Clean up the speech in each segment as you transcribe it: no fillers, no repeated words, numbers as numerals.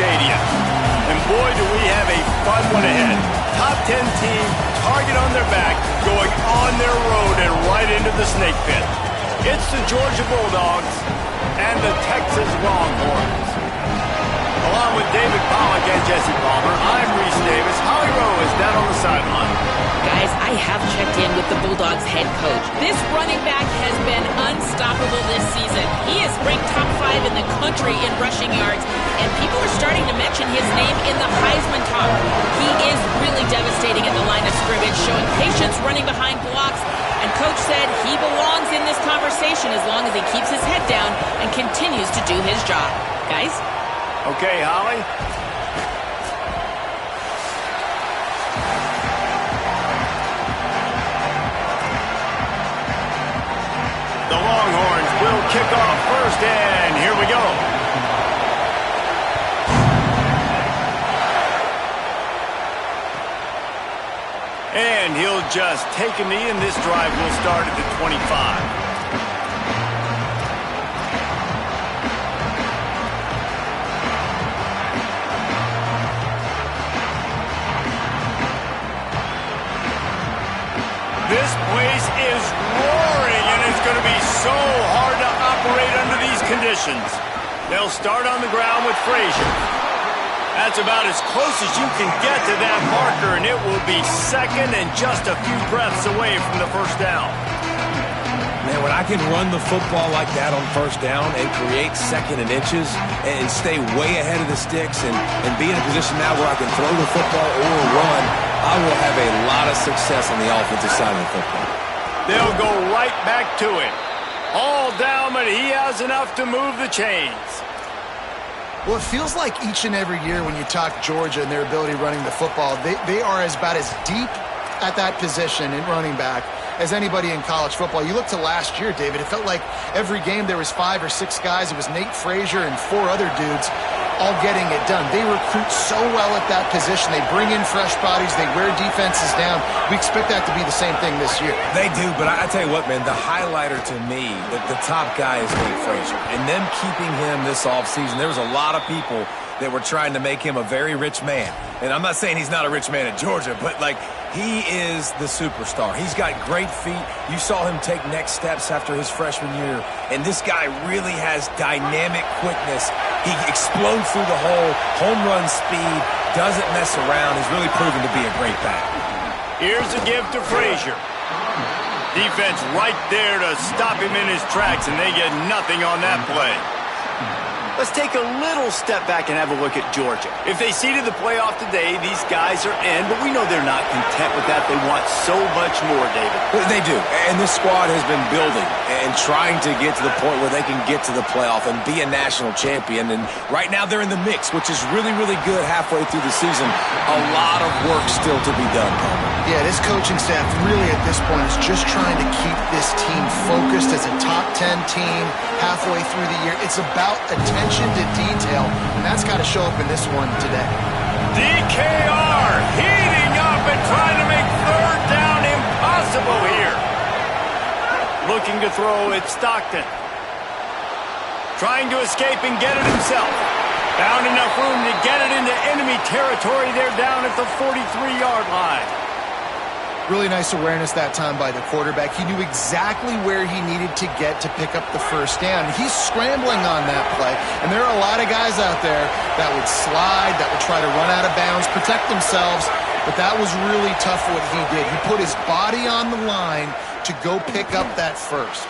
stadium. And boy, do we have a fun one ahead. Top 10 team, target on their back, going on their road and right into the snake pit. It's the Georgia Bulldogs and the Texas Longhorns. Along with David Pollack and Jesse Palmer, I'm Reese Davis. Holly Rowe is down on the sideline. Guys, I have checked in with the Bulldogs head coach. This running back has been unstoppable this season. He is ranked top 5 in the country in rushing yards, and people are starting to mention his name in the Heisman talk. He is really devastating at the line of scrimmage, showing patience running behind blocks, and coach said he belongs in this conversation as long as he keeps his head down and continues to do his job. Guys? Okay, Holly. The Longhorns will kick off first, and here we go. And he'll just take a knee, and this drive will start at the 25. This place is roaring, and it's going to be so hard to operate under these conditions. They'll start on the ground with Frazier. That's about as close as you can get to that marker, and it will be second and just a few breaths away from the first down. Man, when I can run the football like that on first down and create second and inches and stay way ahead of the sticks and be in a position now where I can throw the football or run, I will have a lot of success on the offensive side of the football. They'll go right back to it. All down, but he has enough to move the chains. Well, it feels like each and every year when you talk Georgia and their ability running the football, they are about as deep at that position in running back as anybody in college football. You look to last year, David, it felt like every game there was 5 or 6 guys. It was Nate Frazier and 4 other dudes all getting it done. They recruit so well at that position. They bring in fresh bodies. They wear defenses down. We expect that to be the same thing this year. They do, but I tell you what, man, the highlighter to me, the top guy is Nate Frazier. And them keeping him this offseason, there was a lot of people that were trying to make him a very rich man. And I'm not saying he's not a rich man at Georgia, but, like, he is the superstar. He's got great feet. You saw him take next steps after his freshman year. And this guy really has dynamic quickness. He explodes through the hole, home run speed, doesn't mess around. He's really proven to be a great back. Here's a give to Frazier. Defense right there to stop him in his tracks, and they get nothing on that play. Let's take a little step back and have a look at Georgia. If they seeded the playoff today, these guys are in, but we know they're not content with that. They want so much more, David. They do, and this squad has been building and trying to get to the point where they can get to the playoff and be a national champion. And right now they're in the mix, which is really, really good halfway through the season. A lot of work still to be done, Palmer. Yeah, this coaching staff really at this point is just trying to keep this team focused as a top 10 team halfway through the year. It's about attention to detail, and that's got to show up in this one today. DKR heating up and trying to make third down impossible here. Looking to throw it, Stockton. Trying to escape and get it himself. Found enough room to get it into enemy territory. They're down at the 43-yard line. Really nice awareness that time by the quarterback. He knew exactly where he needed to get to pick up the first down. He's scrambling on that play, and there are a lot of guys out there that would slide, that would try to run out of bounds, protect themselves, but that was really tough what he did. He put his body on the line to go pick up that first.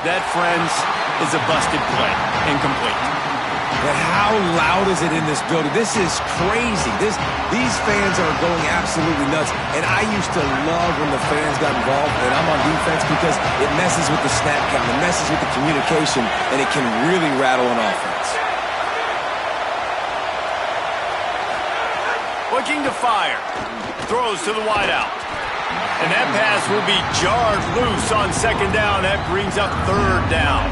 That, friends, is a busted play. Incomplete. But how loud is it in this building? This is crazy. These fans are going absolutely nuts. And I used to love when the fans got involved, and I'm on defense, because it messes with the snap count, it messes with the communication, and it can really rattle an offense. Looking to fire. Throws to the wideout. And that pass will be jarred loose on second down. That brings up third down.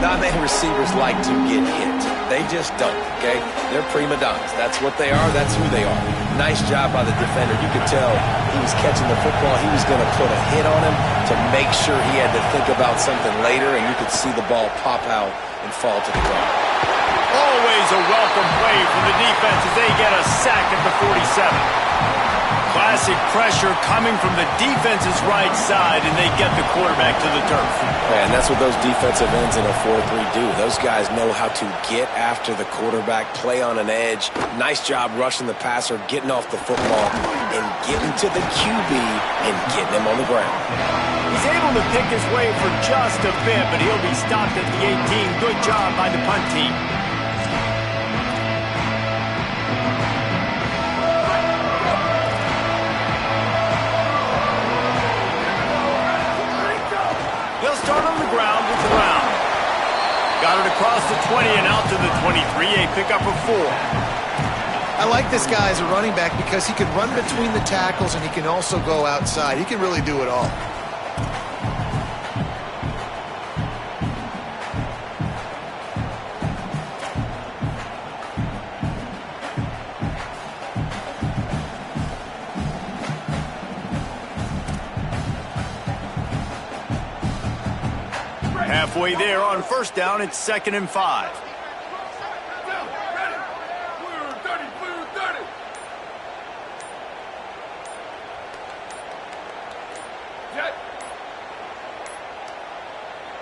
Not many receivers like to get hit. They just don't, okay? They're prima donnas. That's what they are. That's who they are. Nice job by the defender. You could tell he was catching the football. He was going to put a hit on him to make sure he had to think about something later, and you could see the ball pop out and fall to the ground. Always a welcome play for the defense as they get a sack at the 47. Classic pressure coming from the defense's right side, and they get the quarterback to the turf. And that's what those defensive ends in a 4-3 do. Those guys know how to get after the quarterback, play on an edge. Nice job rushing the passer, getting off the football, and getting to the QB and getting him on the ground. He's able to pick his way for just a bit, but he'll be stopped at the 18. Good job by the punt team. He'll start on the ground with Brown. Got it across the 20 and out to the 23, a pickup of 4. I like this guy as a running back because he can run between the tackles and he can also go outside. He can really do it all. Halfway there on first down, it's 2nd and 5.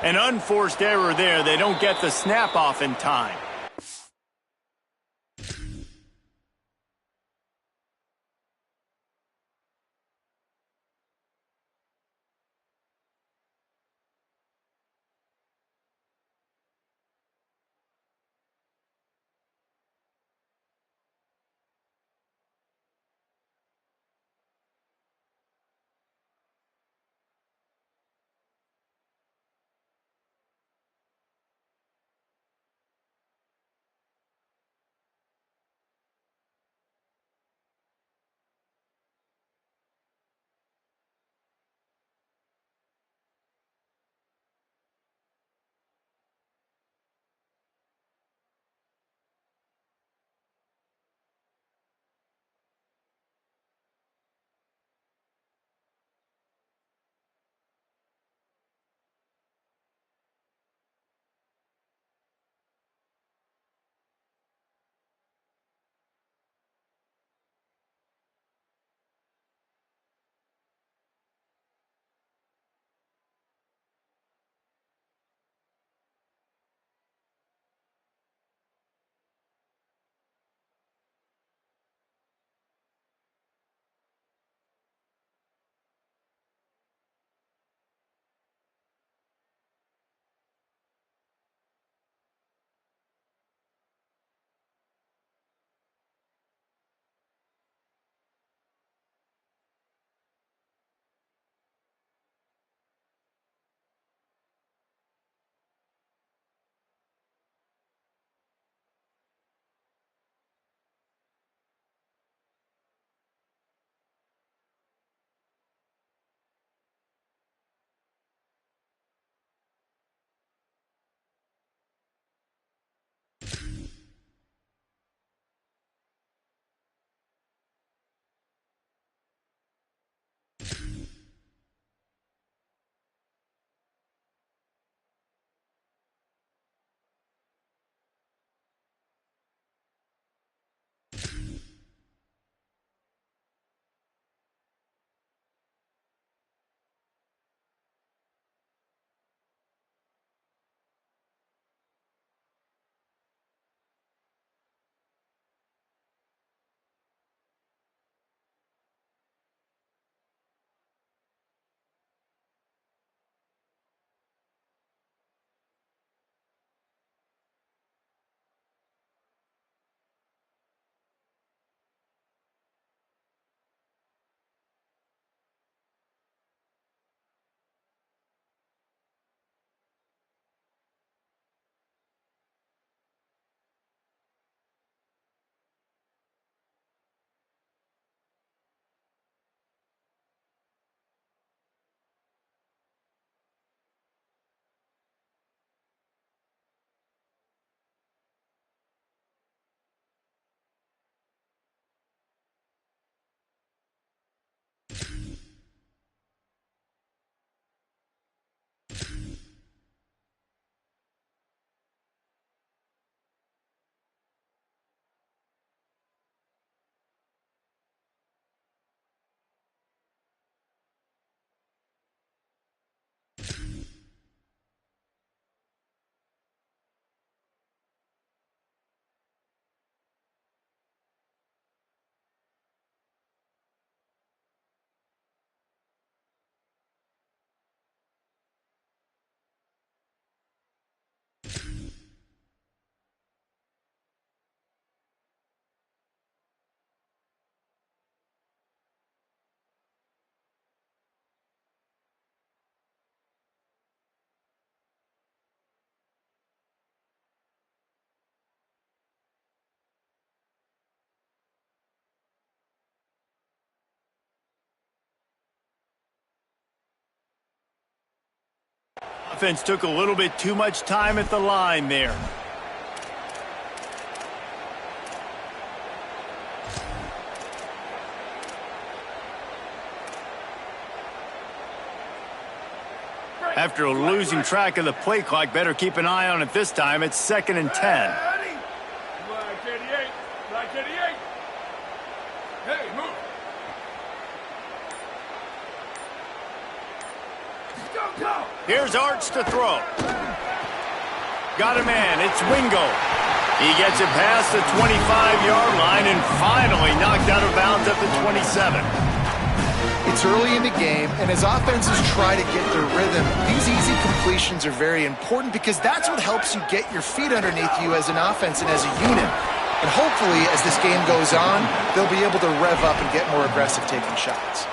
An unforced error there. They don't get the snap off in time. offense took a little bit too much time at the line there. After losing track of the play clock, better keep an eye on it this time. It's 2nd and 10. Black 88. Black 88. Hey, move. Go. Here's Arch to throw. Got a man. It's Wingo. He gets it past the 25-yard line and finally knocked out of bounds at the 27. It's early in the game, and as offenses try to get their rhythm, these easy completions are very important because that's what helps you get your feet underneath you as an offense and as a unit. And hopefully, as this game goes on, they'll be able to rev up and get more aggressive taking shots.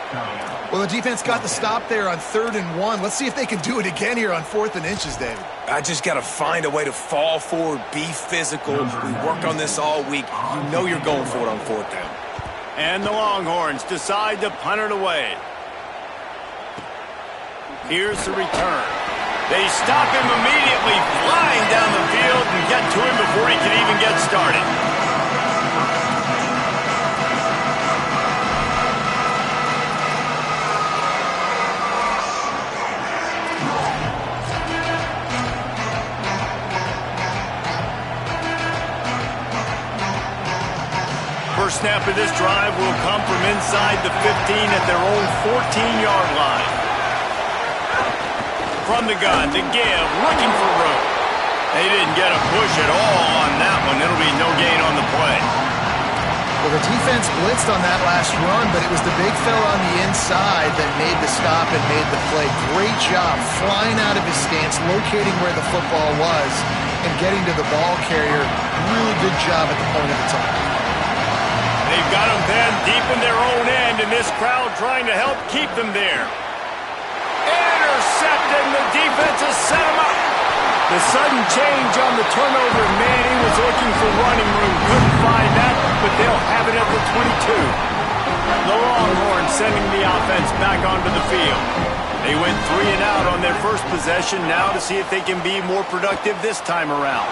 Well, the defense got the stop there on 3rd and 1. Let's see if they can do it again here on 4th and inches, David. I just got to find a way to fall forward, be physical. We worked on this all week. You know you're going for it on 4th down. And the Longhorns decide to punt it away. Here's the return. They stop him immediately, flying down the field and get to him before he can even get started. First snap of this drive will come from inside the 15 at their own 14-yard line. From the gun, to give, looking for room. They didn't get a push at all on that one. It'll be no gain on the play. Well, the defense blitzed on that last run, but it was the big fella on the inside that made the stop and made the play. Great job flying out of his stance, locating where the football was, and getting to the ball carrier. Really good job at the point of attack. They've got them then deep in their own end, and this crowd trying to help keep them there. Intercepted, and the defense has set him up. The sudden change on the turnover, man, he was looking for running room. Couldn't find that, but they'll have it at the 22. The Longhorns sending the offense back onto the field. They went 3 and out on their first possession, now to see if they can be more productive this time around.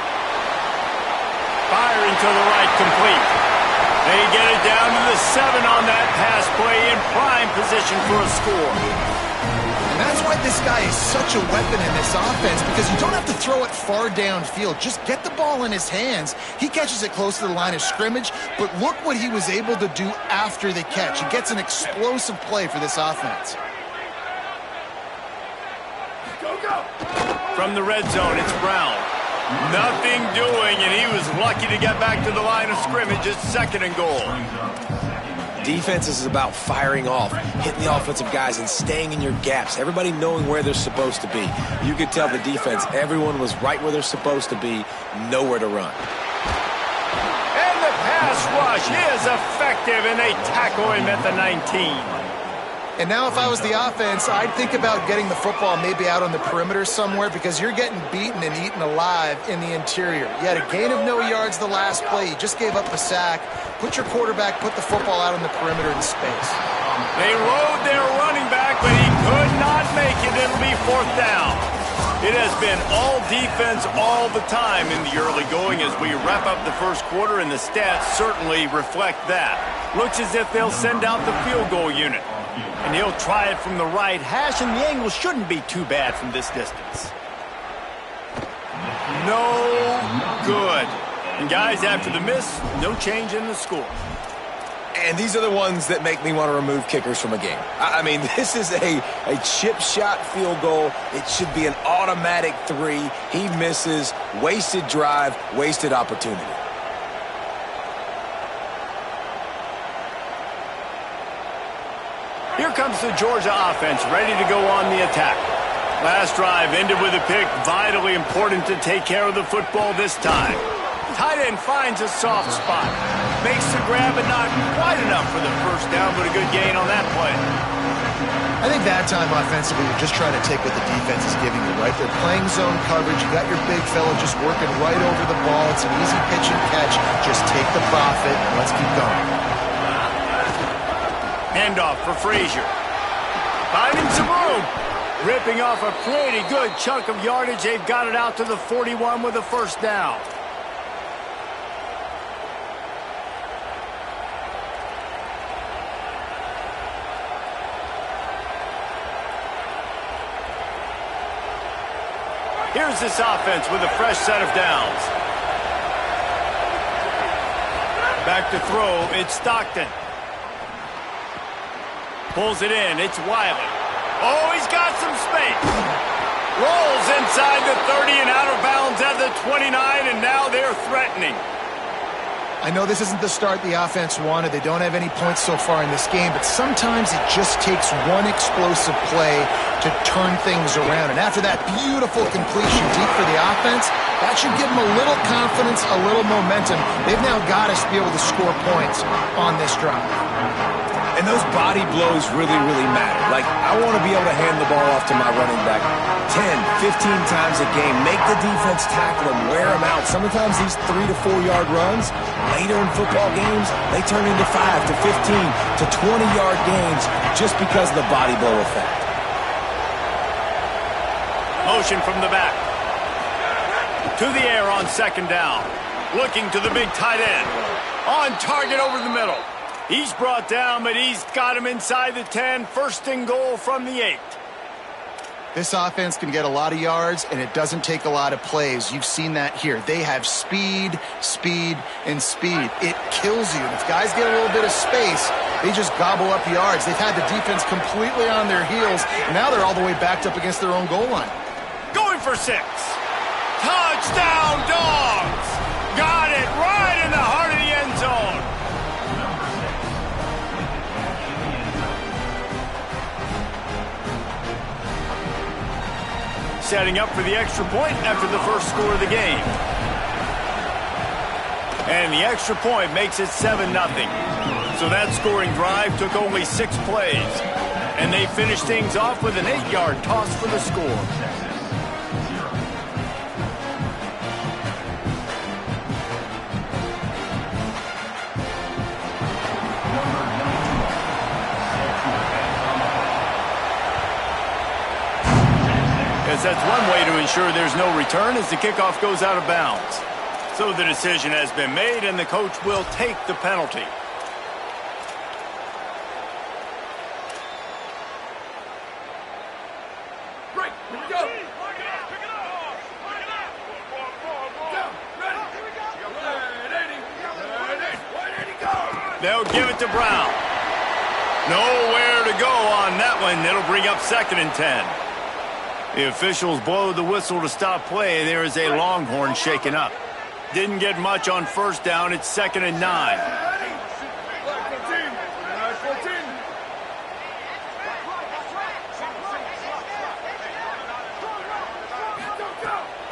Firing to the right, complete. They get it down to the 7 on that pass play in prime position for a score. And that's why this guy is such a weapon in this offense, because you don't have to throw it far downfield. Just get the ball in his hands. He catches it close to the line of scrimmage, but look what he was able to do after the catch. He gets an explosive play for this offense. Go. From the red zone, it's Brown. Nothing doing, and he was lucky to get back to the line of scrimmage. It's 2nd and goal. Defense is about firing off, hitting the offensive guys and staying in your gaps. Everybody knowing where they're supposed to be. You could tell the defense, everyone was right where they're supposed to be, nowhere to run. And the pass rush is effective, and they tackle him at the 19. And now if I was the offense, I'd think about getting the football maybe out on the perimeter somewhere, because you're getting beaten and eaten alive in the interior. You had a gain of no yards the last play. You just gave up a sack. Put your quarterback, put the football out on the perimeter in space. They rode their running back, but he could not make it. It'll be 4th down. It has been all defense all the time in the early going as we wrap up the first quarter, and the stats certainly reflect that. Looks as if they'll send out the field goal unit. And he'll try it from the right hash, and the angle shouldn't be too bad from this distance. No good. And guys, after the miss, no change in the score. And these are the ones that make me want to remove kickers from a game. I mean, this is a chip shot field goal. It should be an automatic 3. He misses. Wasted drive, wasted opportunity. Here comes the Georgia offense, ready to go on the attack. Last drive ended with a pick, vitally important to take care of the football this time. Tight end finds a soft spot. Makes the grab, but not quite enough for the first down, but a good gain on that play. I think that time offensively, you're just trying to take what the defense is giving you, right? They're playing zone coverage. You got your big fella just working right over the ball. It's an easy pitch and catch. Just take the profit, and let's keep going. Handoff for Frazier. Finding some room. Ripping off a pretty good chunk of yardage. They've got it out to the 41 with a first down. Here's this offense with a fresh set of downs. Back to throw, it's Stockton. Pulls it in, it's Wiley. Oh, he's got some space. Rolls inside the 30 and out of bounds at the 29, and now they're threatening. I know this isn't the start the offense wanted. They don't have any points so far in this game, but sometimes it just takes one explosive play to turn things around. And after that beautiful completion deep for the offense, that should give them a little confidence, a little momentum. They've now got us to be able to score points on this drive. And those body blows really, really matter. Like, I want to be able to hand the ball off to my running back 10, 15 times a game. Make the defense tackle him, wear him out. Sometimes these 3 to 4 yard runs, later in football games, they turn into 5 to 15 to 20-yard games just because of the body blow effect. Motion from the back. To the air on second down. Looking to the big tight end. On target over the middle. He's brought down, but he's got him inside the 10. First and goal from the 8. This offense can get a lot of yards, and it doesn't take a lot of plays. You've seen that here. They have speed, speed, and speed. It kills you. And if guys get a little bit of space, they just gobble up yards. They've had the defense completely on their heels, and now they're all the way backed up against their own goal line. Going for 6. Touchdown, Dogs! Got it right in the heart of the end zone. Setting up for the extra point after the first score of the game. And the extra point makes it 7-0. So that scoring drive took only 6 plays. And they finished things off with an 8-yard toss for the score. That's one way to ensure there's no return as the kickoff goes out of bounds. So the decision has been made, and the coach will take the penalty. Break. Here we go. Pick it up. Ready. They'll give it to Brown. Nowhere to go on that one. It'll bring up 2nd and 10. The officials blow the whistle to stop play. There is a Longhorn shaken up. Didn't get much on first down. It's 2nd and 9.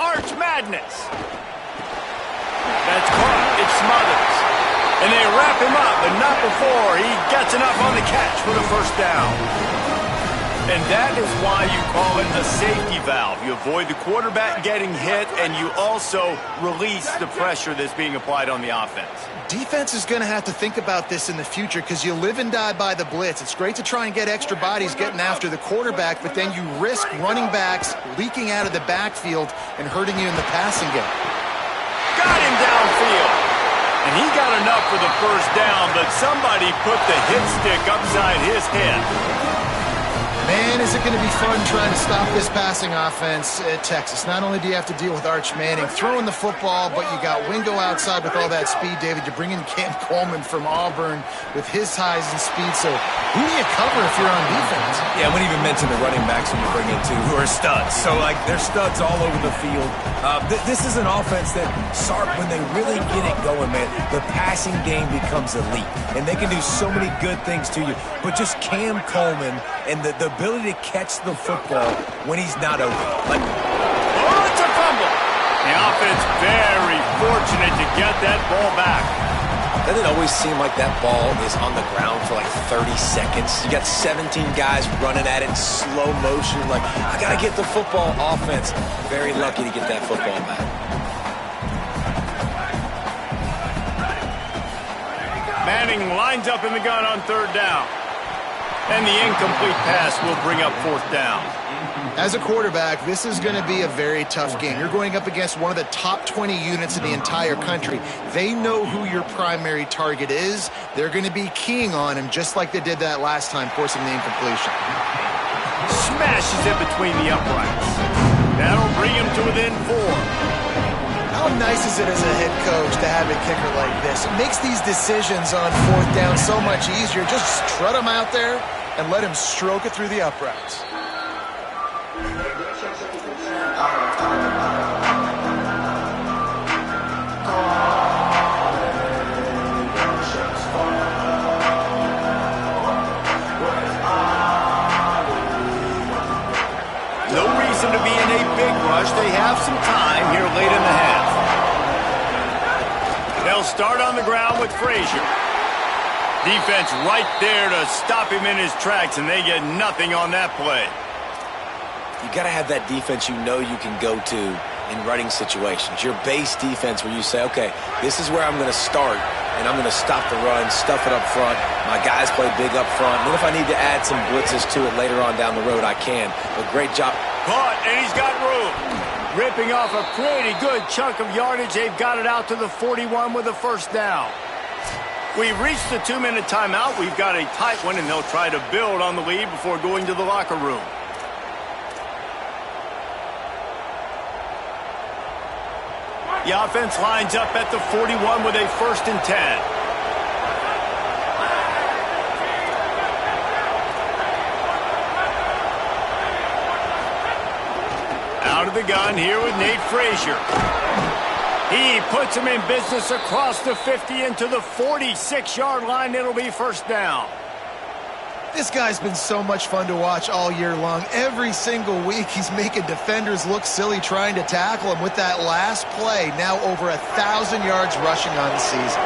Arch Madness. That's caught. It smothers. And they wrap him up, but not before he gets enough on the catch for the first down. And that is why you call it a safety valve. You avoid the quarterback getting hit, and you also release the pressure that's being applied on the offense. Defense is going to have to think about this in the future because you live and die by the blitz. It's great to try and get extra bodies getting after the quarterback, but then you risk running backs leaking out of the backfield and hurting you in the passing game. Got him downfield. And he got enough for the first down, but somebody put the hit stick upside his head. Man, is it going to be fun trying to stop this passing offense at Texas. Not only do you have to deal with Arch Manning throwing the football, but you got Wingo outside with all that speed, David. You bring in Cam Coleman from Auburn with his highs and speed. So who do you cover if you're on defense? Yeah, I wouldn't even mention the running backs when you bring in two who are studs. So, like, they're studs all over the field. This is an offense that, Sark, when they really get it going, man, the passing game becomes elite. And they can do so many good things to you. But just Cam Coleman and the ability to catch the football when he's not open. Like, oh, it's a fumble. The offense very fortunate to get that ball back. Doesn't it always seem like that ball is on the ground for like 30 seconds? You got 17 guys running at it in slow motion. Like, I got to get the football. Offense, very lucky to get that football back. Manning lines up in the gun on third down. And the incomplete pass will bring up 4th down. As a quarterback, this is going to be a very tough game. You're going up against one of the top 20 units in the entire country. They know who your primary target is. They're going to be keying on him just like they did that last time, forcing the incompletion. Smashes it between the uprights. That'll bring him to within 4. How nice is it as a head coach to have a kicker like this? It makes these decisions on 4th down so much easier. Just trot him out there and let him stroke it through the uprights. No reason to be in a big rush. They have some time here late in the half. They'll start on the ground with Frazier. Defense right there to stop him in his tracks, and they get nothing on that play. You got to have that defense you know you can go to in running situations. Your base defense where you say, okay, this is where I'm going to start, and I'm going to stop the run, stuff it up front. My guys play big up front. And then if I need to add some blitzes to it later on down the road, I can. But great job. Caught, and he's got room. Ripping off a pretty good chunk of yardage. They've got it out to the 41 with a 1st down. We've reached the 2-minute timeout. We've got a tight one, and they'll try to build on the lead before going to the locker room. The offense lines up at the 41 with a 1st and 10. Out of the gun here with Nate Frazier. He puts him in business across the 50 into the 46-yard line. It'll be 1st down. This guy's been so much fun to watch all year long. Every single week, he's making defenders look silly trying to tackle him. With that last play, now over 1,000 yards rushing on the season.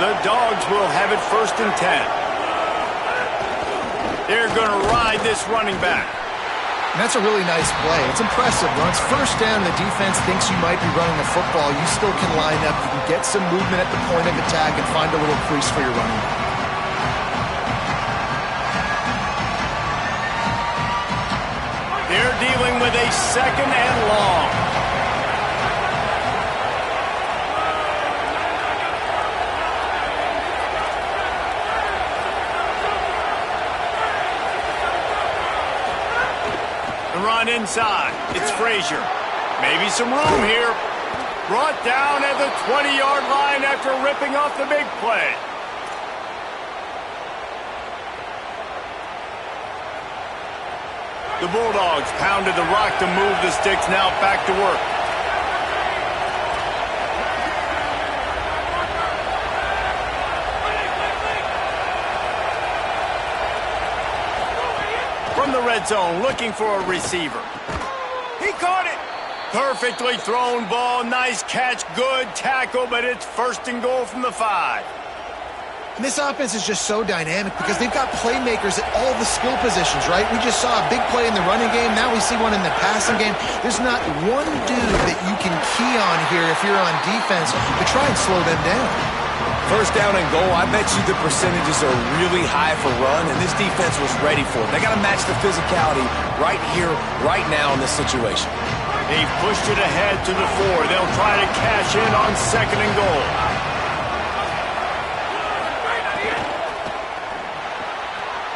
The Dogs will have it 1st and 10. They're going to ride this running back. And that's a really nice play. It's impressive. When it's 1st down, the defense thinks you might be running the football. You still can line up. You can get some movement at the point of attack and find a little crease for your running back. They're dealing with a 2nd and long. The run inside. It's Frazier. Maybe some room here. Brought down at the 20-yard line after ripping off the big play. The Bulldogs pounded the rock to move the sticks, now back to work. From the red zone, looking for a receiver. He caught it. Perfectly thrown ball, nice catch, good tackle, but it's 1st and goal from the 5. And this offense is just so dynamic because they've got playmakers at all the skill positions, right? We just saw a big play in the running game. Now we see one in the passing game. There's not one dude that you can key on here if you're on defense to try and slow them down. 1st down and goal, I bet you the percentages are really high for run, and this defense was ready for it. They got to match the physicality right here, right now in this situation. They've pushed it ahead to the 4. They'll try to cash in on 2nd and goal.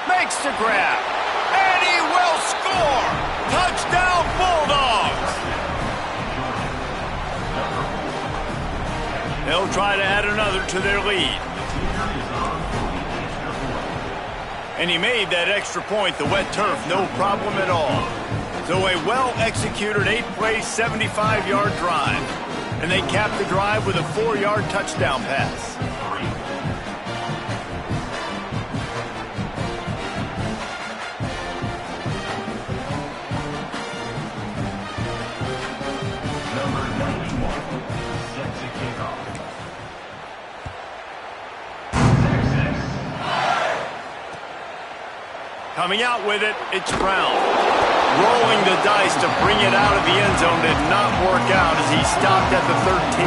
Makes the grab, and he will score! Touchdown, Bulldogs! They'll try to add another to their lead. And he made that extra point, the wet turf, no problem at all. So a well-executed 8-play, 75-yard drive. And they capped the drive with a 4-yard touchdown pass. Coming out with it, it's Brown. Rolling the dice to bring it out of the end zone did not work out as he stopped at the 13.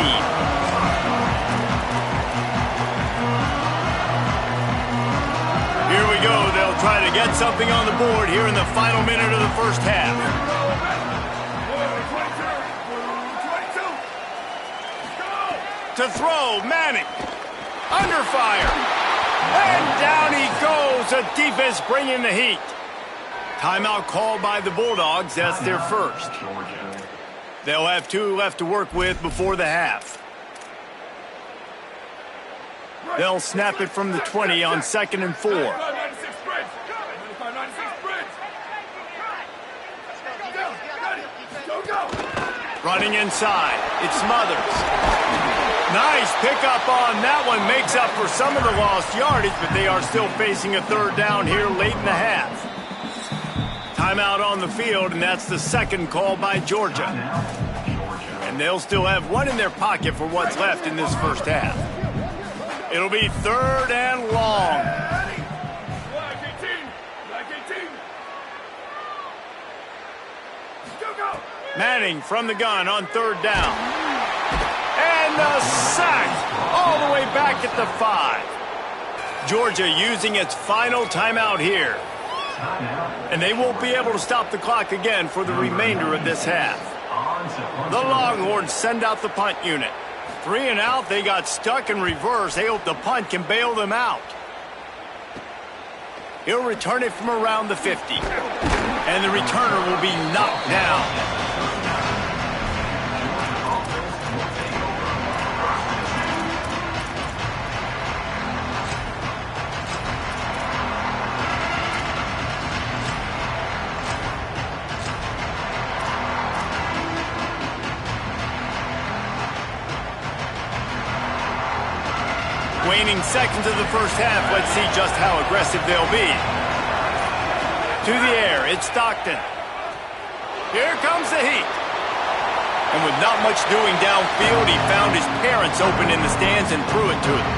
Here we go. They'll try to get something on the board here in the final minute of the first half. To throw, Manning. Under fire. And down he goes. The defense bringing the heat. Timeout called by the Bulldogs. That's their first. They'll have 2 left to work with before the half. They'll snap it from the 20 on 2nd and 4. Running inside. It's Smothers. Nice pickup on that one. Makes up for some of the lost yardage, but they are still facing a 3rd down here late in the half. Timeout on the field, and that's the 2nd call by Georgia. And they'll still have 1 in their pocket for what's left in this first half. It'll be 3rd and long. Manning from the gun on 3rd down. And the sack all the way back at the 5. Georgia using its final timeout here. And they won't be able to stop the clock again for the remainder of this half. The Longhorns send out the punt unit. 3 and out, they got stuck in reverse. They hope the punt can bail them out. He'll return it from around the 50. And the returner will be knocked down. Waning seconds of the first half. Let's see just how aggressive they'll be. To the air, it's Stockton. Here comes the heat. And with not much doing downfield, he found his parents open in the stands and threw it to them.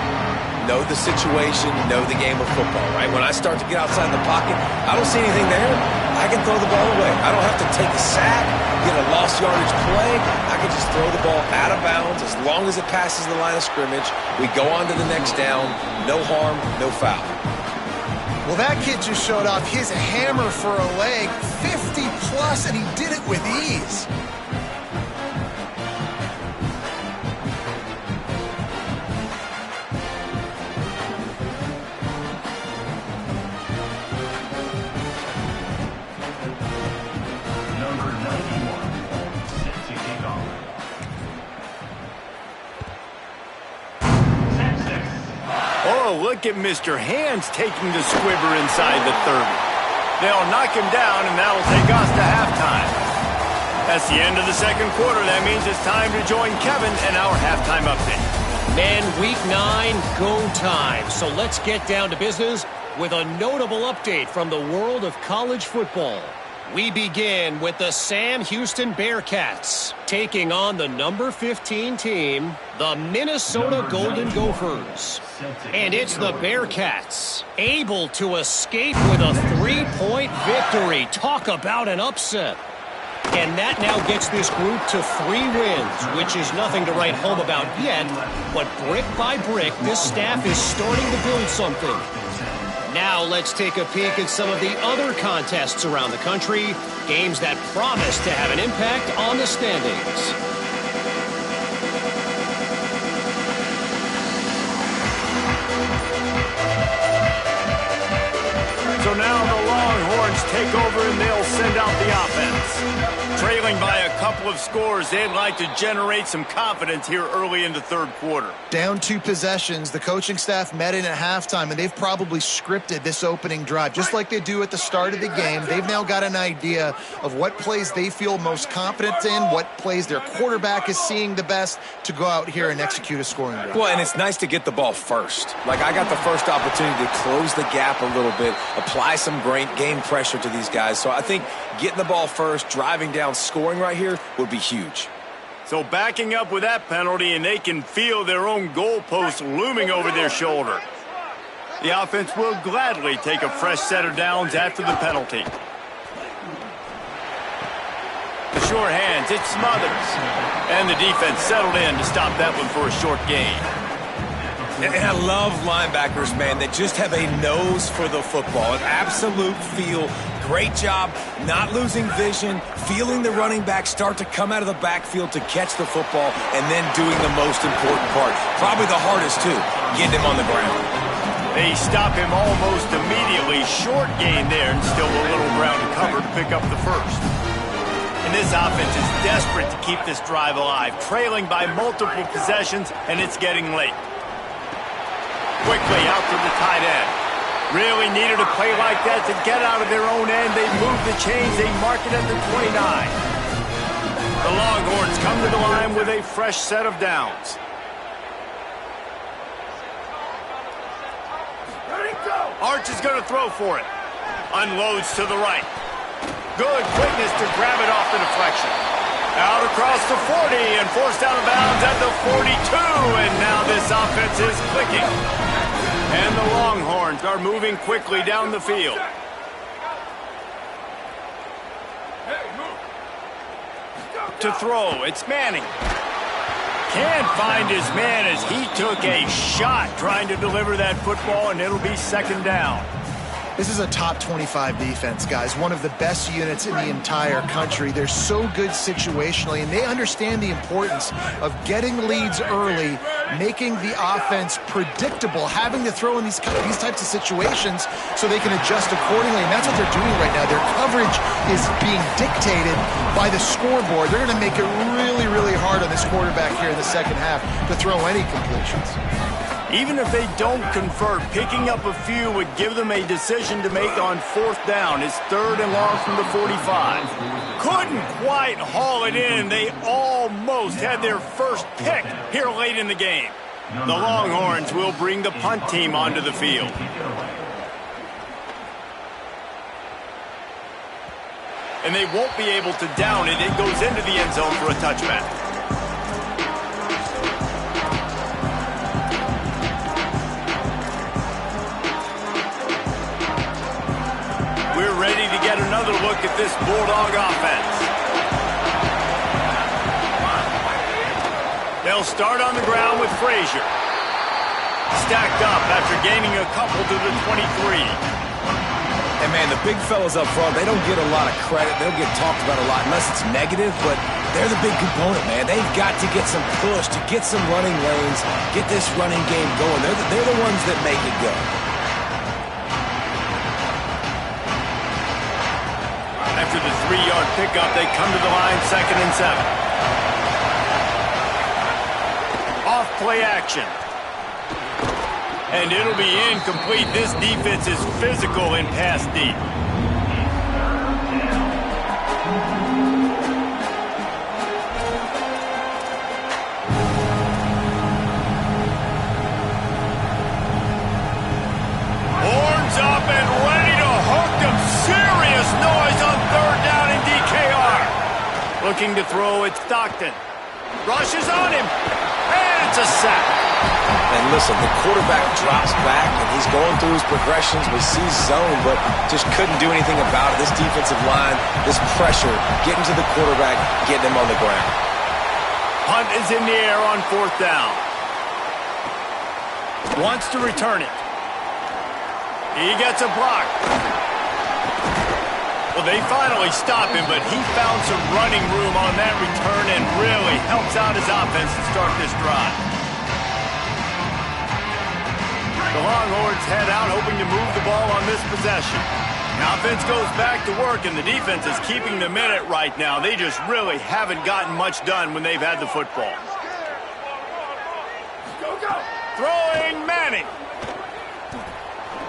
Know the situation, know the game of football, right? When I start to get outside the pocket, I don't see anything there. I can throw the ball away. I don't have to take a sack, get a lost yardage play. I can just throw the ball out of bounds as long as it passes the line of scrimmage. We go on to the next down. No harm, no foul. Well, that kid just showed off his hammer for a leg, 50+, and he did it with ease. Oh, look at Mr. Hands taking the squibber inside the 30. They'll knock him down, and that'll take us to halftime. That's the end of the 2nd quarter. That means it's time to join Kevin and our halftime update. Man, week 9, go time. So let's get down to business with a notable update from the world of college football. We begin with the Sam Houston Bearcats taking on the number 15 team, the Minnesota Golden Gophers. And it's the Bearcats able to escape with a 3-point victory. Talk about an upset. And that now gets this group to 3 wins, which is nothing to write home about yet. But brick by brick, this staff is starting to build something. Now let's take a peek at some of the other contests around the country, games that promise to have an impact on the standings. So now the Longhorns take over and they'll send out the offense. Trailing by a couple of scores, they'd like to generate some confidence here early in the 3rd quarter. Down 2 possessions, the coaching staff met in at halftime, and they've probably scripted this opening drive. Just like they do at the start of the game, they've now got an idea of what plays they feel most confident in, what plays their quarterback is seeing the best to go out here and execute a scoring drive. Well, and it's nice to get the ball first. Like, I got the first opportunity to close the gap a little bit, apply some great game pressure to these guys. So I think getting the ball first, driving down, scoring right here would be huge. So backing up with that penalty, and they can feel their own goalpost looming over their shoulder. The offense will gladly take a fresh set of downs after the penalty. The short hands, it's Smothers. And the defense settled in to stop that one for a short gain. And I love linebackers, man, that just have a nose for the football, an absolute feel. Great job not losing vision, feeling the running back start to come out of the backfield to catch the football, and then doing the most important part. Probably the hardest, too, getting him on the ground. They stop him almost immediately. Short gain there, and still a little ground to cover to pick up the first. And this offense is desperate to keep this drive alive, trailing by multiple possessions, and it's getting late. Quickly out to the tight end. Really needed a play like that to get out of their own end. They move the chains. They mark it at the 29. The Longhorns come to the line with a fresh set of downs. Arch is going to throw for it. Unloads to the right. Good quickness to grab it off the deflection. Out across the 40 and forced out of bounds at the 42. And now this offense is clicking. And the Longhorns are moving quickly down the field. To throw, it's Manning. Can't find his man as he took a shot trying to deliver that football, and it'll be second down. This is a top 25 defense, guys. One of the best units in the entire country. They're so good situationally, and they understand the importance of getting leads early, making the offense predictable, having to throw in these types of situations so they can adjust accordingly, and that's what they're doing right now. Their coverage is being dictated by the scoreboard. They're going to make it really, really hard on this quarterback here in the second half to throw any completions. Even if they don't convert, picking up a few would give them a decision to make on fourth down. It's third and long from the 45. Couldn't quite haul it in. They almost had their first pick here late in the game. The Longhorns will bring the punt team onto the field. And they won't be able to down it. It goes into the end zone for a touchback. We're ready to get another look at this Bulldog offense. They'll start on the ground with Frazier. Stacked up after gaining a couple to the 23. And, man, the big fellas up front, they don't get a lot of credit. They don't get talked about a lot unless it's negative, but they're the big component, man. They've got to get some push, to get some running lanes, get this running game going. They're the ones that make it go. After the 3-yard pickup, they come to the line, 2nd and 7. Off play action. And it'll be incomplete. This defense is physical in pass deep. Horns up and ready to hook them. Serious noise on third down in DKR. Looking to throw, it's Stockton. Rushes on him. And it's a sack. And listen, the quarterback drops back, and he's going through his progressions. We see zone, but just couldn't do anything about it. This defensive line, this pressure, getting to the quarterback, getting him on the ground. Punt is in the air on fourth down. Wants to return it. He gets a block. Well, they finally stop him, but he found some running room on that return and really helps out his offense to start this drive. The Longhorns head out hoping to move the ball on this possession. The offense goes back to work, and the defense is keeping them in it right now. They just really haven't gotten much done when they've had the football. Throwing Manning.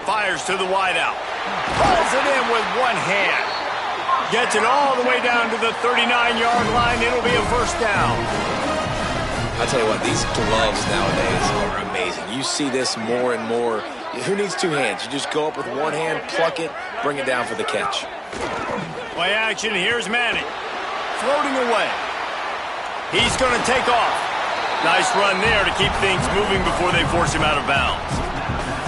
Fires to the wideout. Pulls it in with one hand. Gets it all the way down to the 39-yard line. It'll be a first down. I'll tell you what, these gloves nowadays are amazing. You see this more and more. Who needs two hands? You just go up with one hand, pluck it, bring it down for the catch. Play action, here's Manning. Floating away. He's going to take off. Nice run there to keep things moving before they force him out of bounds.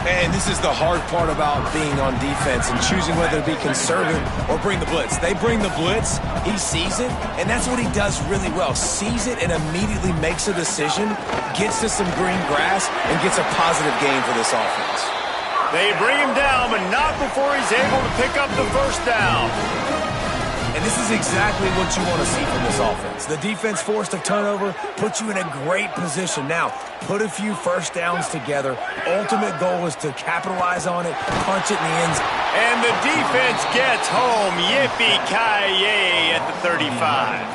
And this is the hard part about being on defense and choosing whether to be conservative or bring the blitz. They bring the blitz, he sees it, and that's what he does really well. Sees it and immediately makes a decision, gets to some green grass, and gets a positive gain for this offense. They bring him down, but not before he's able to pick up the first down. And this is exactly what you want to see from this offense. The defense forced a turnover, puts you in a great position. Now, put a few first downs together. Ultimate goal is to capitalize on it, punch it in the end zone. And the defense gets home. Yippee-ki-yay at the 35.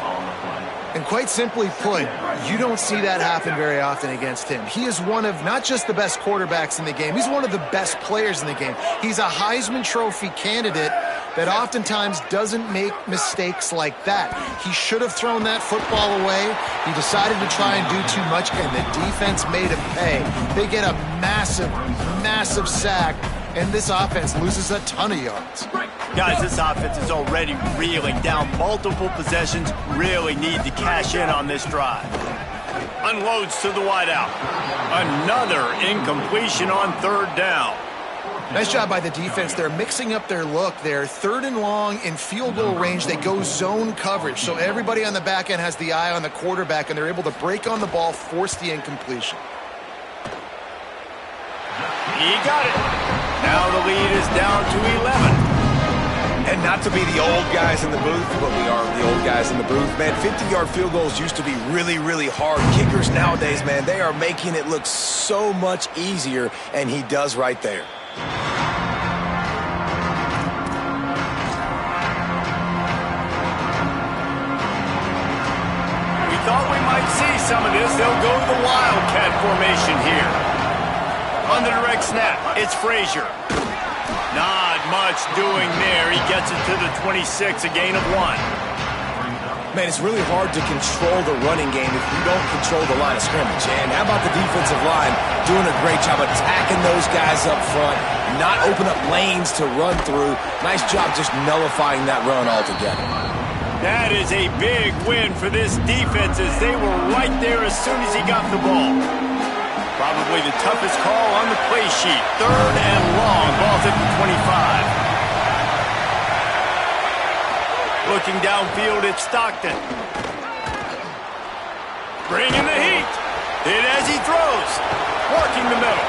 And quite simply put, you don't see that happen very often against him. He is one of not just the best quarterbacks in the game, he's one of the best players in the game. He's a Heisman Trophy candidate that oftentimes doesn't make mistakes like that. He should have thrown that football away. He decided to try and do too much, and the defense made him pay. They get a massive, massive sack, and this offense loses a ton of yards. Guys, this offense is already reeling down multiple possessions. Really need to cash in on this drive. Unloads to the wideout. Another incompletion on third down. Nice job by the defense. They're mixing up their look there. Third and long in field goal range. They go zone coverage. So everybody on the back end has the eye on the quarterback, and they're able to break on the ball, force the incompletion. He got it. Now the lead is down to 11. And not to be the old guys in the booth, but we are the old guys in the booth. Man, 50-yard field goals used to be really, really hard. Kickers nowadays, man, they are making it look so much easier, and he does right there. We thought we might see some of this. They'll go to the Wildcat formation here. On the direct snap, it's Frazier. Not much doing there. He gets it to the 26, a gain of 1. Man, it's really hard to control the running game if you don't control the line of scrimmage. And how about the defensive line doing a great job attacking those guys up front, not open up lanes to run through. Nice job just nullifying that run altogether. That is a big win for this defense as they were right there as soon as he got the ball. Probably the toughest call on the play sheet. Third and long. Ball's at the 25. Looking downfield, it's Stockton. Bringing the heat. Hit as he throws. Working the middle.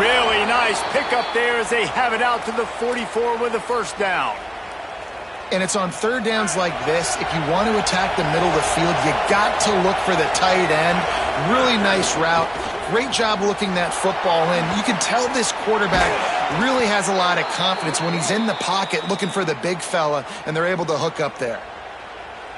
Really nice pickup there as they have it out to the 44 with a first down. And it's on third downs like this. If you want to attack the middle of the field, you got to look for the tight end. Really nice route. Great job looking that football in. You can tell this quarterback really has a lot of confidence when he's in the pocket looking for the big fella, and they're able to hook up there.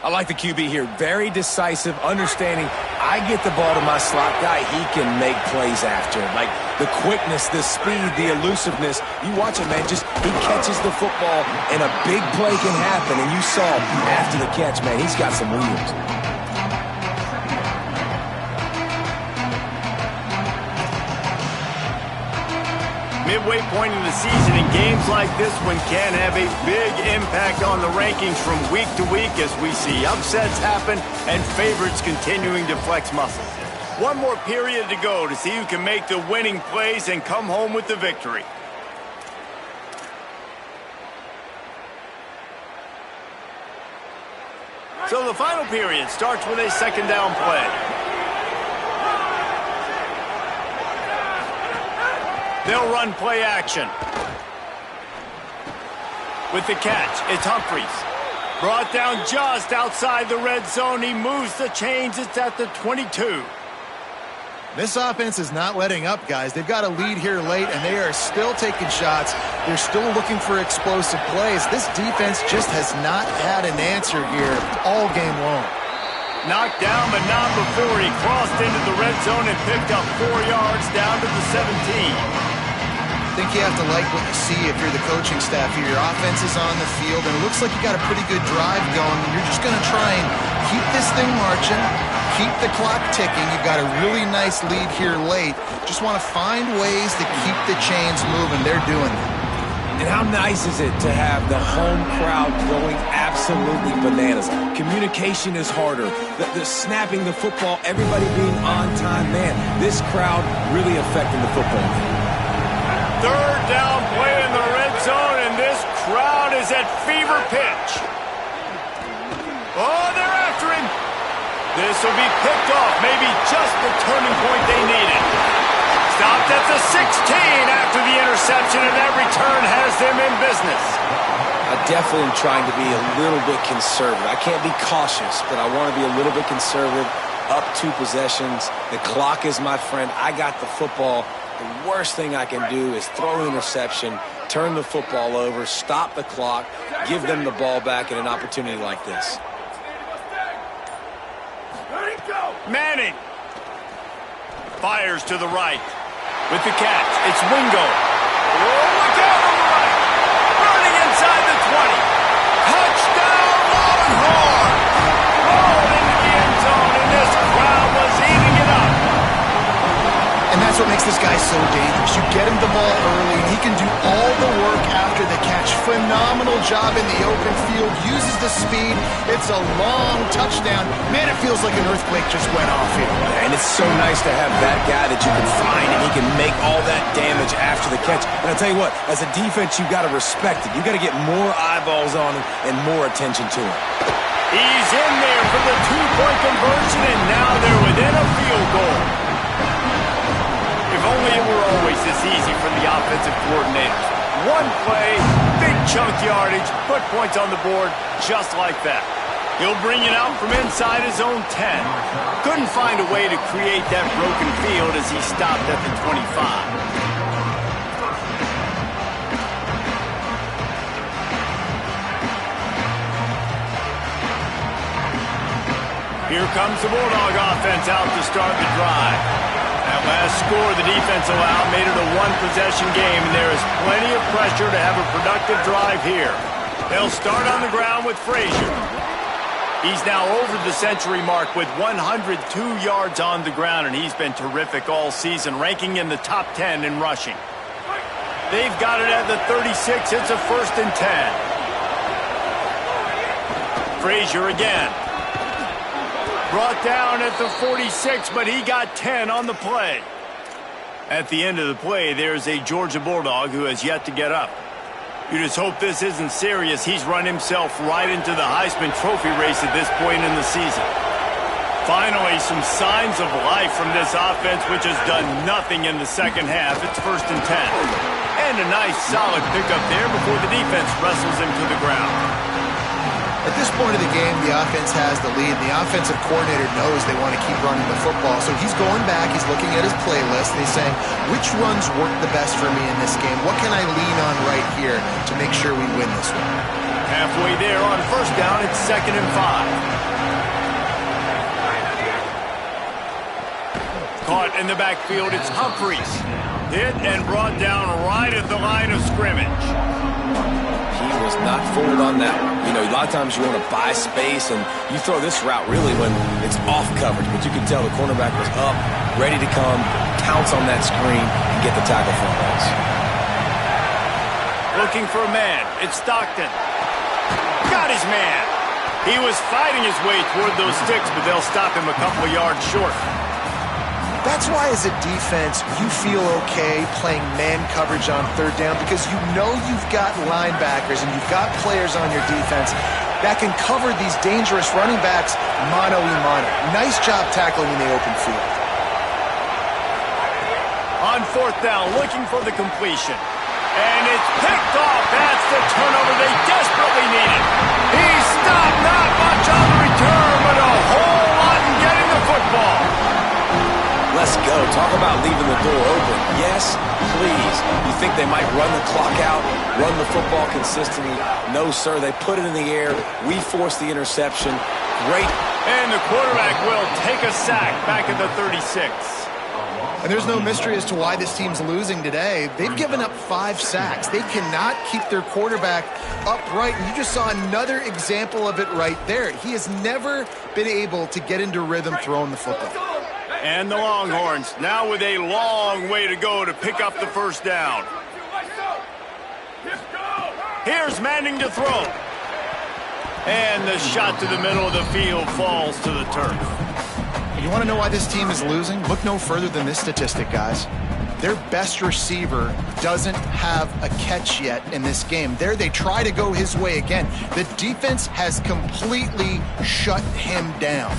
I like the QB here. Very decisive, understanding I get the ball to my slot guy, he can make plays after. Like the quickness, the speed, the elusiveness. You watch it, man. Just he catches the football, and a big play can happen. And you saw after the catch, man, he's got some wheels. Midway point in the season, and games like this one can have a big impact on the rankings from week to week as we see upsets happen and favorites continuing to flex muscles. One more period to go to see who can make the winning plays and come home with the victory. So the final period starts with a second down play. They'll run play action. With the catch, it's Humphries. Brought down just outside the red zone. He moves the chains. It's at the 22. This offense is not letting up, guys. They've got a lead here late, and they are still taking shots. They're still looking for explosive plays. This defense just has not had an answer here all game long. Knocked down, but not before he crossed into the red zone and picked up 4 yards down to the 17. I think you have to like what you see if you're the coaching staff here. Your offense is on the field, and it looks like you got a pretty good drive going. You're just going to try and keep this thing marching, keep the clock ticking. You've got a really nice lead here late. Just want to find ways to keep the chains moving. They're doing it. And how nice is it to have the home crowd going absolutely bananas? Communication is harder. The snapping the football, everybody being on time. Man, this crowd really affecting the football game. Third down play in the red zone, and this crowd is at fever pitch. Oh, they're after him. This will be picked off, maybe just the turning point they needed. Stopped at the 16 after the interception, and that return has them in business. I definitely am trying to be a little bit conservative. I can't be cautious, but I want to be a little bit conservative. Up 2 possessions. The clock is my friend. I got the football. The worst thing I can do is throw an interception, turn the football over, stop the clock, give them the ball back in an opportunity like this. Manning fires to the right with the catch. It's Wingo. Oh, look out on the right. Running inside the 20. Touchdown, Longhorn. Rolled into the end zone, and this crowd was eating it up. And that's what makes this guy so dangerous. You get him the ball early, and he can do all the work after the catch. Phenomenal job in the open field. Uses the speed. It's a long touchdown. Man, it feels like an earthquake just went off here. And it's so nice to have that guy that you can find, and he can make all that damage after the catch. And I'll tell you what, as a defense, you've got to respect it. You've got to get more eyeballs on him and more attention to him. He's in there for the 2-point conversion, and now they're within a field goal. If only it were always this easy for the offensive coordinators. One play, big chunk yardage, put points on the board just like that. He'll bring it out from inside his own 10. Couldn't find a way to create that broken field as he stopped at the 25. Here comes the Bulldog offense out to start the drive. That last score the defense allowed made it a 1-possession game, and there is plenty of pressure to have a productive drive here. They'll start on the ground with Frazier. He's now over the century mark with 102 yards on the ground, and he's been terrific all season, ranking in the top 10 in rushing. They've got it at the 36. It's a 1st and 10. Frazier again. Brought down at the 46, but he got 10 on the play. At the end of the play, there's a Georgia Bulldog who has yet to get up. You just hope this isn't serious. He's run himself right into the Heisman Trophy race at this point in the season. Finally, some signs of life from this offense, which has done nothing in the second half. It's 1st and 10. And a nice, solid pickup there before the defense wrestles him to the ground. At this point of the game, the offense has the lead. The offensive coordinator knows they want to keep running the football. So he's going back, he's looking at his playlist, and he's saying, which runs work the best for me in this game? What can I lean on right here to make sure we win this one? Halfway there on 1st down, it's 2nd and 5. Caught in the backfield, it's Humphreys. Hit and brought down right at the line of scrimmage. He was not fooled on that one. You know, a lot of times you want to buy space, and you throw this route really when it's off coverage. But you can tell the cornerback was up, ready to come, pounce on that screen, and get the tackle for a loss. Looking for a man. It's Stockton. Got his man. He was fighting his way toward those sticks, but they'll stop him a couple of yards short. That's why as a defense, you feel okay playing man coverage on 3rd down because you know you've got linebackers and you've got players on your defense that can cover these dangerous running backs mano-a-mano. Nice job tackling in the open field. On 4th down, looking for the completion. And it's picked off. That's the turnover they desperately needed. He stopped, not much on the return, but a whole lot in getting the football. Let's go. Talk about leaving the door open. Yes, please. You think they might run the clock out, run the football consistently? No, sir. They put it in the air. We forced the interception. Great. And the quarterback will take a sack back at the 36. And there's no mystery as to why this team's losing today. They've given up 5 sacks. They cannot keep their quarterback upright. And you just saw another example of it right there. He has never been able to get into rhythm throwing the football. And the Longhorns now with a long way to go to pick up the 1st down. Here's Manning to throw. And the shot to the middle of the field falls to the turf. You want to know why this team is losing? Look no further than this statistic, guys. their best receiver doesn't have a catch yet in this game. There they try to go his way again. The defense has completely shut him down.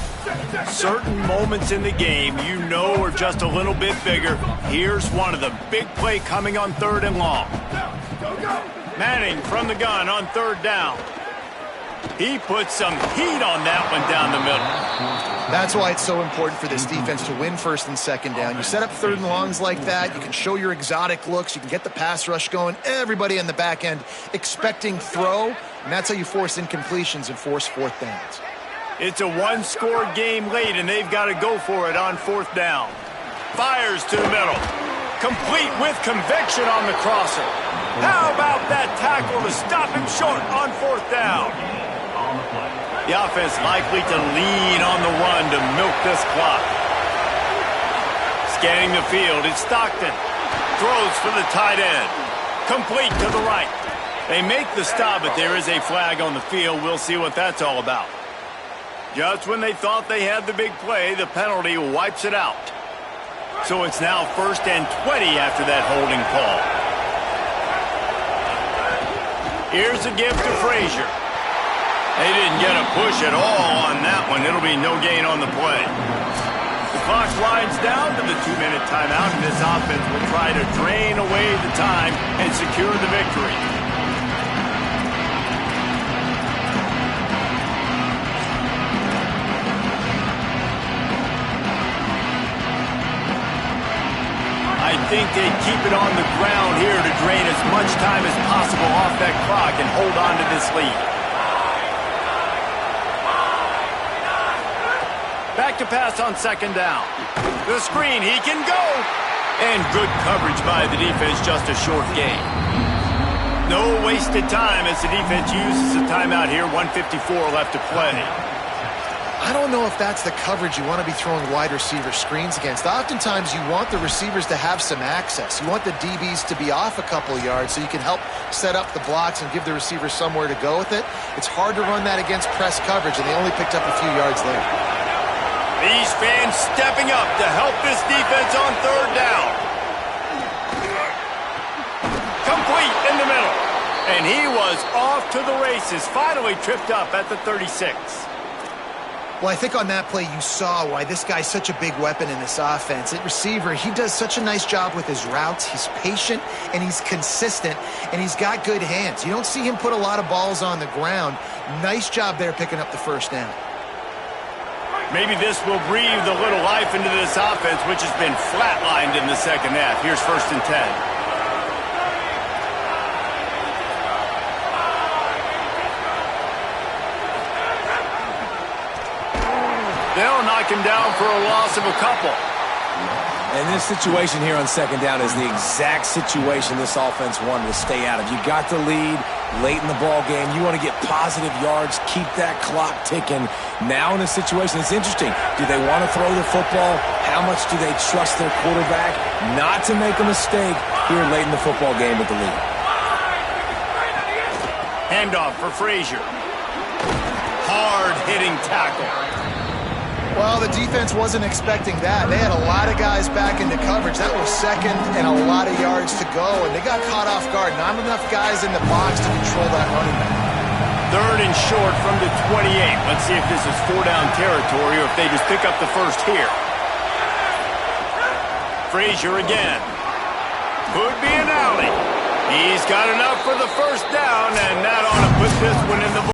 Certain moments in the game you know are just a little bit bigger. Here's one of them. Big play coming on 3rd and long. Manning from the gun on 3rd down. He put some heat on that one down the middle. That's why it's so important for this defense to win 1st and 2nd down. You set up 3rd and longs like that. You can show your exotic looks. You can get the pass rush going. Everybody in the back end expecting throw. And that's how you force incompletions and force 4th downs. It's a one-score game late, and they've got to go for it on 4th down. Fires to the middle. Complete with conviction on the crosser. How about that tackle to stop him short on 4th down? The offense likely to lean on the run to milk this clock. Scanning the field, it's Stockton. Throws for the tight end. Complete to the right. They make the stop, but there is a flag on the field. We'll see what that's all about. Just when they thought they had the big play, the penalty wipes it out. So it's now 1st and 20 after that holding call. Here's a give to Frazier. They didn't get a push at all on that one. It'll be no gain on the play. The clock winds down to the 2-minute timeout, and this offense will try to drain away the time and secure the victory. I think they keep it on the ground here to drain as much time as possible off that clock and hold on to this lead. Back to pass on 2nd down. The screen, he can go. And good coverage by the defense, just a short gain. No wasted time as the defense uses a timeout here, 1:54 left to play. I don't know if that's the coverage you want to be throwing wide receiver screens against. Oftentimes, you want the receivers to have some access. You want the DBs to be off a couple yards so you can help set up the blocks and give the receiver somewhere to go with it. It's hard to run that against press coverage, and they only picked up a few yards there. These fans stepping up to help this defense on 3rd down. Complete in the middle. And he was off to the races, finally tripped up at the 36. Well, I think on that play you saw why this guy's such a big weapon in this offense. At receiver, he does such a nice job with his routes. He's patient, and he's consistent, and he's got good hands. You don't see him put a lot of balls on the ground. Nice job there picking up the 1st down. Maybe this will breathe a little life into this offense, which has been flatlined in the 2nd half. Here's 1st and 10. They'll knock him down for a loss of a couple. And this situation here on 2nd down is the exact situation this offense wanted to stay out of. You got the lead late in the ball game. You want to get positive yards, keep that clock ticking. Now in a situation, it's interesting. Do they want to throw the football? How much do they trust their quarterback not to make a mistake here late in the football game with the lead? Handoff for Frazier. Hard-hitting tackle. Well, the defense wasn't expecting that. They had a lot of guys back into coverage. That was 2nd and a lot of yards to go, and they got caught off guard. Not enough guys in the box to control that running back. 3rd and short from the 28. Let's see if this is 4-down territory or if they just pick up the 1st here. Frazier again. Could be an alley. He's got enough for the 1st down, and that ought to put this one in the